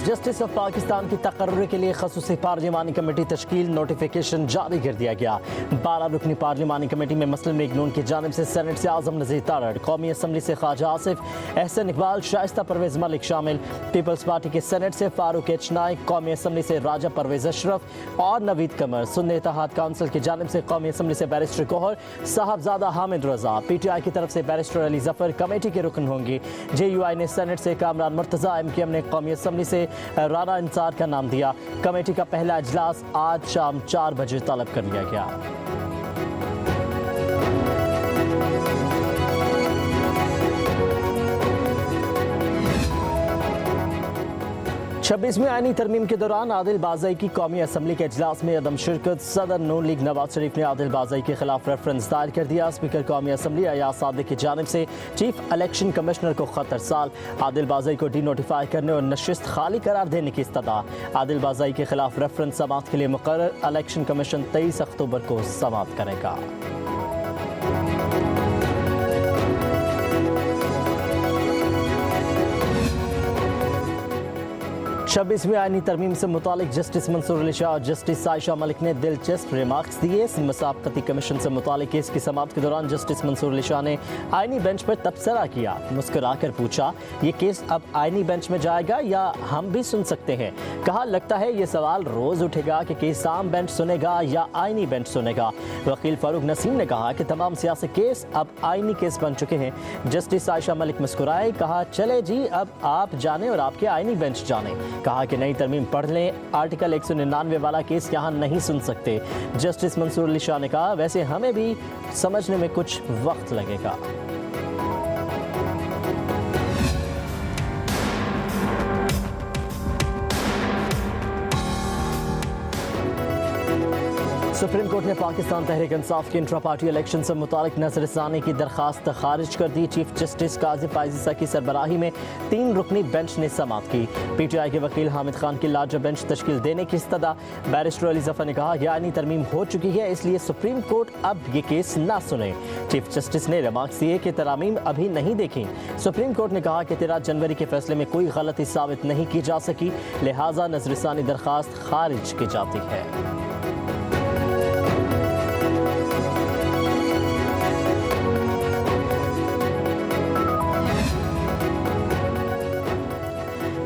Chief justice of Pakistan की तकर्रुर के लिए खसूसी पार्लिमानी कमेटी तश्कील, नोटिफिकेशन जारी कर दिया गया। 12 रुकनी पार्लिमानी कमेटी में मुस्लिम लीग नून की जानिब से सेनेट से आजम नज़ीर तारड़, कौमी असम्बली से ख्वाजा आसिफ, एहसन इकबाल, शाइस्ता परवेज़ मलिक शामिल। पीपल्स पार्टी के सेनेट से फारूक एच नाइक, कौमी असम्बली से राजा परवेज़ अशरफ और नवीद कमर। सुन्नी इत्तेहाद काउंसिल की जानिब से कौमी असम्बली से बैरिस्टर कोहर, साहबजादा हामिद रजा। PTI की तरफ से बैरिस्टर अली जफर कमेटी के रुकन होंगी। JUI ने सेनेट से कामरान मुर्तज़ा, MKM ने कौमी असम्बली से राना इंसार का नाम दिया। कमेटी का पहला इजलास आज शाम 4 बजे तलब कर लिया गया। 26वीं आईनी तरमीम के दौरान आदिल बाज़ई की कौमी असम्बली के इजलास में अदम शिरकत। सदर नून लीग नवाज शरीफ ने आदिल बाज़ई के खिलाफ रेफरेंस दायर कर दिया। स्पीकर कौमी असम्बली अयाज सादिक की जानिब से चीफ इलेक्शन कमिश्नर को खत अरसाल। आदिल बाज़ई को डी नोटिफाई करने और नशिस्त खाली करार देने की इस्तदा। आदिल बाज़ई के खिलाफ रेफरेंस समाअत के लिए मुकर्रर। इलेक्शन कमीशन 23 अक्टूबर को समाअत करेगा। 26वीं आईनी तरमीम से मुतालिक जस्टिस मंसूर अली शाह और जस्टिस आयशा मलिक ने दिलचस्प रिमार्क्स दिए। मुसाबकती कमीशन से मुतालिक केस की समाअत के दौरान जस्टिस मंसूर अली शाह ने आईनी बेंच पर तबसरा किया। मुस्कुराकर पूछा, ये केस अब आईनी बेंच में जाएगा या हम भी सुन सकते हैं? कहा, लगता है ये सवाल रोज उठेगा कि केस आम बेंच सुनेगा या आईनी बेंच सुनेगा। वकील फारूक नसीम ने कहा कि तमाम सियासी केस अब आईनी केस बन चुके हैं। जस्टिस आयशा मलिक मुस्कुराए, कहा, चले जी अब आप जाने और आपके आईनी बेंच जाने। कहा कि नई तरमीम पढ़ लें, आर्टिकल 199 वाला केस यहाँ नहीं सुन सकते। जस्टिस मंसूर अली शाह ने कहा, वैसे हमें भी समझने में कुछ वक्त लगेगा। सुप्रीम कोर्ट ने पाकिस्तान तहरीक इंसाफ के इंट्रा पार्टी इलेक्शन से मुतालिक नजरसानी की दरखास्त खारिज कर दी। चीफ जस्टिस काजी फाइज़ा की सरबराही में 3 रुकनी बेंच ने समाअत की। PTI के वकील हामिद खान की लार्जर बेंच तश्कील देने की इस्तदा। बैरिस्टर अली जफर ने कहा, यानी तरमीम हो चुकी है, इसलिए सुप्रीम कोर्ट अब ये केस ना सुने। चीफ जस्टिस ने रिमार्क्स दिए कि तरामीम अभी नहीं देखी। सुप्रीम कोर्ट ने कहा कि 13 जनवरी के फैसले में कोई गलती साबित नहीं की जा सकी, लिहाजा नजरसानी दरखास्त खारिज की जाती है।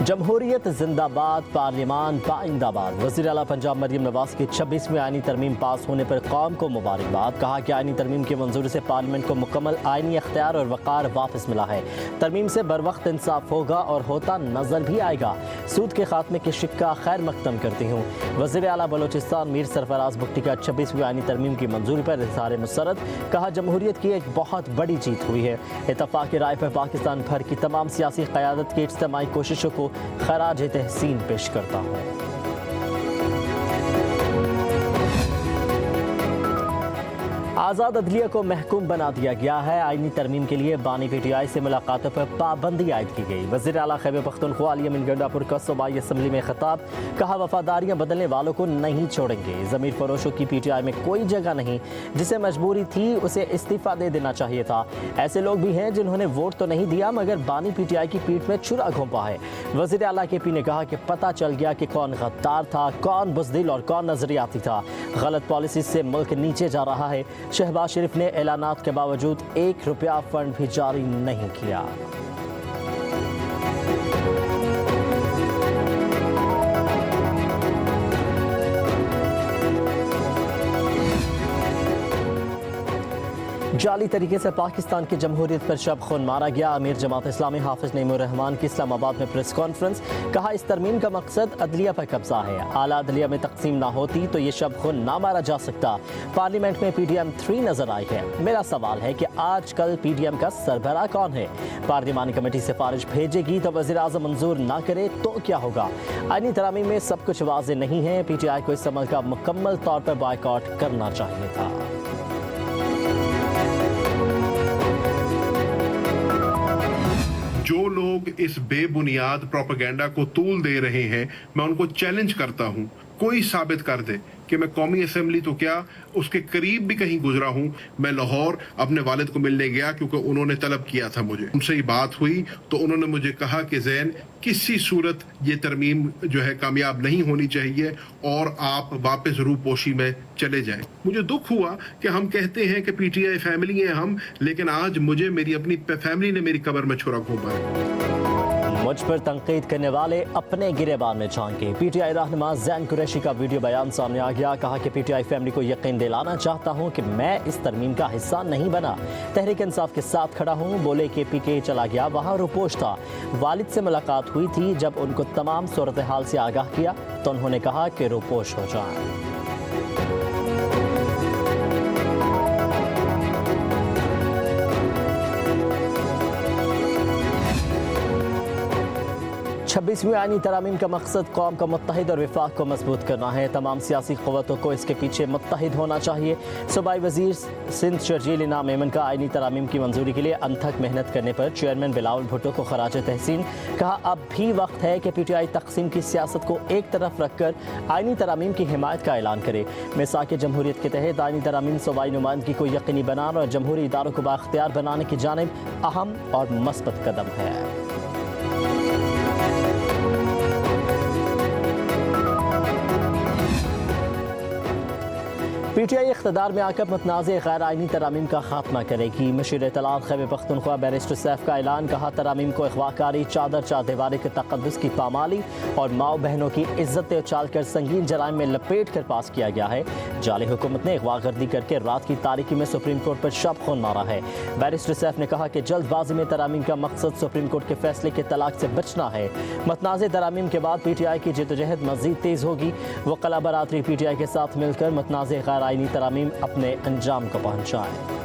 जमहूरियत जिंदाबाद, पार्लियामान बाइंदाबाद। वज़ीर आला पंजाब मरियम नवाज की 26वीं आईनी तरमीम पास होने पर कौम को मुबारकबाद। कहा कि आईनी तरमीम की मंजूरी से पार्लियामेंट को मुकम्मल आईनी अख्तियार और वक़ार वापस मिला है। तरमीम से बर वक्त इंसाफ होगा और होता नजर भी आएगा। सूद के खात्मे की शिक्का खैर मकदम करती हूँ। वज़ीर आला बलोचिस्तान मीर सरफराज बुगटी का 26वीं आईनी तरमीम की मंजूरी पर इज़हार मुसरत। कहा, जमहूरियत की एक बहुत बड़ी जीत हुई है। इत्तफाक़ राय पर पाकिस्तान भर की तमाम सियासी क़यादत की इज्तिमाई कोशिशों को खराज तहसीन पेश करता हूँ। आज़ाद अदलिया को महकूम बना दिया गया है। आईनी तरमीम के लिए बानी PTI से मुलाकातों पर पाबंदी आयद की गई। वज़ीर आला खैबर पख्तूनख्वा अली अमीन गंडापुर का सूबाई असम्बली में खिताब। कहा, वफादारियाँ बदलने वालों को नहीं छोड़ेंगे। ज़मीर फरोशों की PTI में कोई जगह नहीं। जिसे मजबूरी थी उसे इस्तीफ़ा दे देना चाहिए था। ऐसे लोग भी हैं जिन्होंने वोट तो नहीं दिया मगर बानी PTI की पीठ में छुरा घोंपा है। वज़ीर आला KP ने कहा कि पता चल गया कि कौन गद्दार था, कौन बुज़दिल और कौन नजरियाती था। गलत पॉलिसी से मुल्क नीचे जा रहा है। शहबाज शरीफ ने ऐलानात के बावजूद 1 रुपया फंड भी जारी नहीं किया। जाली तरीके से पाकिस्तान की जमहूरियत पर शब खून मारा गया। अमीर जमात इस्लामी हाफिज नईमुर रहमान की इस्लामाबाद में प्रेस कॉन्फ्रेंस। कहा, इस तरमीम का मकसद अदलिया पर कब्जा है। आला अदलिया में तकसीम ना होती तो ये शब खून ना मारा जा सकता। पार्लियामेंट में PDM 3 नजर आई है। मेरा सवाल है कि आजकल PDM का सरबराह कौन है? पार्लियामानी कमेटी सिफारिश भेजेगी तो वज़ीर आज़म मंजूर ना करे तो क्या होगा? आईनी तरामीम में सब कुछ वाज़ेह नहीं है। PTI को इस अमल का मुकम्मल तौर पर बायकॉट करना चाहिए था। जो लोग इस बेबुनियाद प्रोपेगेंडा को तूल दे रहे हैं, मैं उनको चैलेंज करता हूं कोई साबित कर दे कि मैं कौमी असम्बली तो क्या उसके करीब भी कहीं गुजरा हूँ। मैं लाहौर अपने वालिद को मिलने गया क्योंकि उन्होंने तलब किया था मुझे। उनसे ही बात हुई तो उन्होंने मुझे कहा कि ज़ैन किसी सूरत ये तरमीम जो है कामयाब नहीं होनी चाहिए और आप वापस रूपोशी में चले जाएं। मुझे दुख हुआ कि हम कहते हैं कि पीटीआई फैमिली है हम, लेकिन आज मुझे मेरी अपनी फैमिली ने मेरी कब्र में छुरा घोंपा है। मुझ पर तनकीद करने वाले अपने गिरेबान में झांके। पीटीआई रहनुमा ज़ैन कुरैशी का वीडियो बयान सामने आ गया। कहा कि पीटीआई फैमिली को यकीन दिलाना चाहता हूं कि मैं इस तरमीम का हिस्सा नहीं बना, तहरीक इंसाफ के साथ खड़ा हूं। बोले कि पीके चला गया, वहां रुपोश था। वालिद से मुलाकात हुई थी, जब उनको तमाम सूरत हाल से आगाह किया तो उन्होंने कहा कि रुपोश हो जाए। 26वीं आईनी तरामीम का मकसद कौम का मुत्तहिद और विफाक को मजबूत करना है। तमाम सियासी क़ुव्वतों को इसके पीछे मुत्तहिद होना चाहिए। सूबाई वज़ीर सिंध शर्जील इनाम मेमन का आईनी तरामीम की मंजूरी के लिए अनथक मेहनत करने पर चेयरमैन बिलावल भुट्टो को खराज तहसीन। कहा अब भी वक्त है कि पीटीआई तकसीम की सियासत को एक तरफ रखकर आईनी तरामीम की हिमायत का ऐलान करे। मिसाक जमहूरियत के तहत आईनी तरामीम सूबाई नुमाइंदगी को यकीनी बनाना और जमहूरी इदारों को बाख्तियार बनाने की जानिब अहम और मस्बत कदम है। पीटीआई इख्तदार में आकर मुतनाज़ गैर आइनी तरामीम का खात्मा करेगी। मशीर इत्तलात खैबर पख्तूनख्वा बैरिस्टर सैफ का ऐलान। कहा तरामीम को अगवाकारी, चादर चारदीवारी के तक़द्दुस की पामाली और माओ बहनों की इज्जत उछाल कर संगीन जराइम में लपेट कर पास किया गया है। जाली हुकूमत ने अगवागर्दी करके रात की तारीकी में सुप्रीम कोर्ट पर शब खून मारा है। बैरिस्टर सैफ ने कहा कि जल्दबाजी में तरामीम का मकसद सुप्रीम कोर्ट के फैसले के तलाक से बचना है। मुतनाज़ तरामीम के बाद पीटीआई की जद्दोजहद मज़ीद तेज़ होगी। वकला बरादरी पीटीआई के साथ मिलकर मुतनाज़ गैर आईनी तरामीम अपने अंजाम को पहुंचाएं।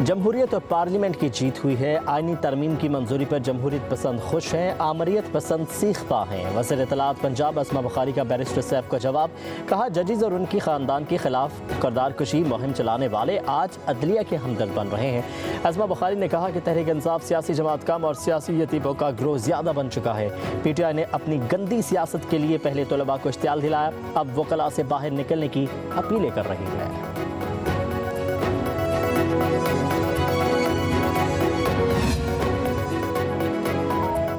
जमहूरियत और पार्लियामेंट की जीत हुई है। आईनी तरमीम की मंजूरी पर जमहूरियत पसंद खुश हैं, आमरीत पसंद सीखता हैं। वज़ीर इत्तलात पंजाब अस्मा बुखारी का बैरिस्टर सैफ का जवाब। कहा जजीज और उनकी ख़ानदान के खिलाफ किरदार कुशी मुहिम चलाने वाले आज अदलिया के हमदर्द बन रहे हैं। अस्मा बुखारी ने कहा कि तहरीक इंसाफ सियासी जमात कम और सियासी यतीमों का ग्रोह ज़्यादा बन चुका है। पीटीआई ने अपनी गंदी सियासत के लिए पहले तलबा को इश्तियाल दिलाया, अब वकला से बाहर निकलने की अपीलें कर रही है।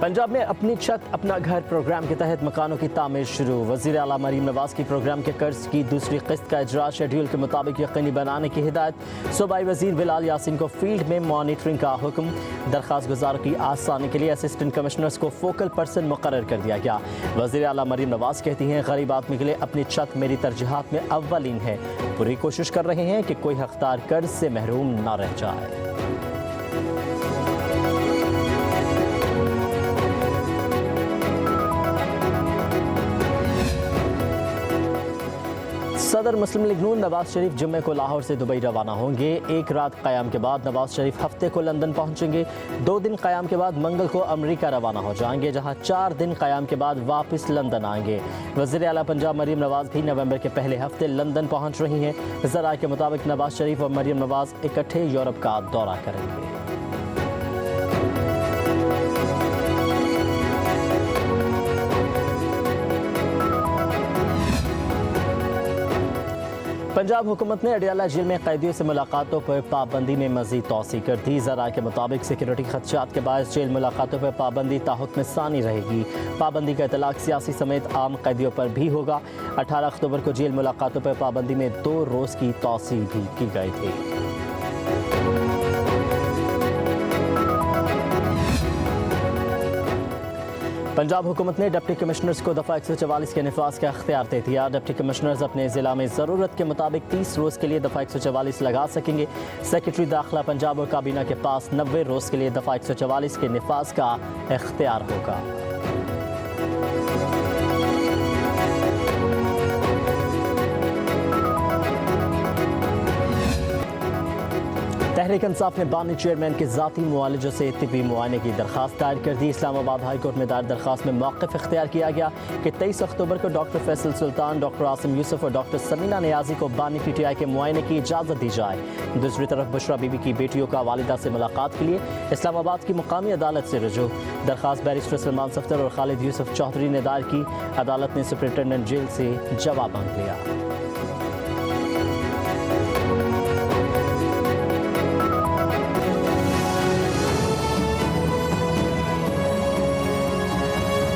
पंजाब में अपनी छत अपना घर प्रोग्राम के तहत मकानों की तामीर शुरू। वज़ीर आला मरीम नवाज की प्रोग्राम के कर्ज की दूसरी किस्त का इजरा शेड्यूल के मुताबिक यकीनी बनाने की हिदायत। सूबाई वज़ीर बिलाल यासीन को फील्ड में मॉनिटरिंग का हुक्म। दरख्वास्त गुजारों की आसानी के लिए असिस्टेंट कमिश्नर्स को फोकल पर्सन मुकर्रर कर दिया गया। वज़ीर आला मरीम नवाज कहती हैं गरीब आदमी के लिए अपनी छत मेरी तरजीहात में अव्वलीन है। पूरी कोशिश कर रहे हैं कि कोई हकदार कर्ज से महरूम ना रह जाए। सदर मुस्लिम लीग नून नवाज शरीफ जुम्मे को लाहौर से दुबई रवाना होंगे। एक रात क़याम के बाद नवाज शरीफ हफ्ते को लंदन पहुंचेंगे। 2 दिन क़याम के बाद मंगल को अमेरिका रवाना हो जाएंगे, जहां 4 दिन क़याम के बाद वापस लंदन आएंगे। वज़ीर आला पंजाब मरीम नवाज भी नवंबर के पहले हफ्ते लंदन पहुंच रही हैं। ज़राए के मुताबिक नवाज शरीफ और मरीम नवाज इकट्ठे यूरोप का दौरा करेंगे। पंजाब हुकूमत ने अडियाला जेल में कैदियों से मुलाकातों पर पाबंदी में मज़ीद तौसी कर दी। ज़राए के मुताबिक सिक्योरिटी खदशात के बायस जेल मुलाकातों पर पाबंदी ताहुक्म सानी रहेगी। पाबंदी का इतलाक सियासी समेत आम कैदियों पर भी होगा। 18 अक्टूबर को जेल मुलाकातों पर पाबंदी में 2 रोज़ की तौसी भी की गई थी। पंजाब हुकूमत ने डिप्टी कमिश्नर्स को दफ़ा 144 के निफाज का इख्तियार दे दिया। डिप्टी कमिश्नर्स अपने ज़िला में ज़रूरत के मुताबिक 30 रोज़ के लिए दफ़ा 144 लगा सकेंगे। सेक्रेटरी दाखिला पंजाब और काबीना के पास 90 रोज़ के लिए दफ़ा 144 के निफाज का इख्तियार होगा। تحریک انصاف نے بانی چیئرمین کے ذاتی معالجوں سے طبی معائنے کی درخواست دائر کر دی۔ اسلام آباد ہائی کورٹ میں دائر درخواست میں موقف اختیار کیا گیا کہ 23 اکتوبر کو ڈاکٹر فیصل سلطان، ڈاکٹر عاصم یوسف اور ڈاکٹر سمینہ نیازی کو بانی پی ٹی آئی کے معائنے کی اجازت دی جائے۔ دوسری طرف بشرا بی بی کی بیٹیوں کا والدہ سے ملاقات کے لیے اسلام آباد کی مقامی عدالت سے رجوع۔ درخواست بیرسٹر سلمان صفدر اور خالد یوسف چودھری نے دائر کی۔ عدالت نے سپرنٹنڈنٹ جیل سے جواب مانگ لیا۔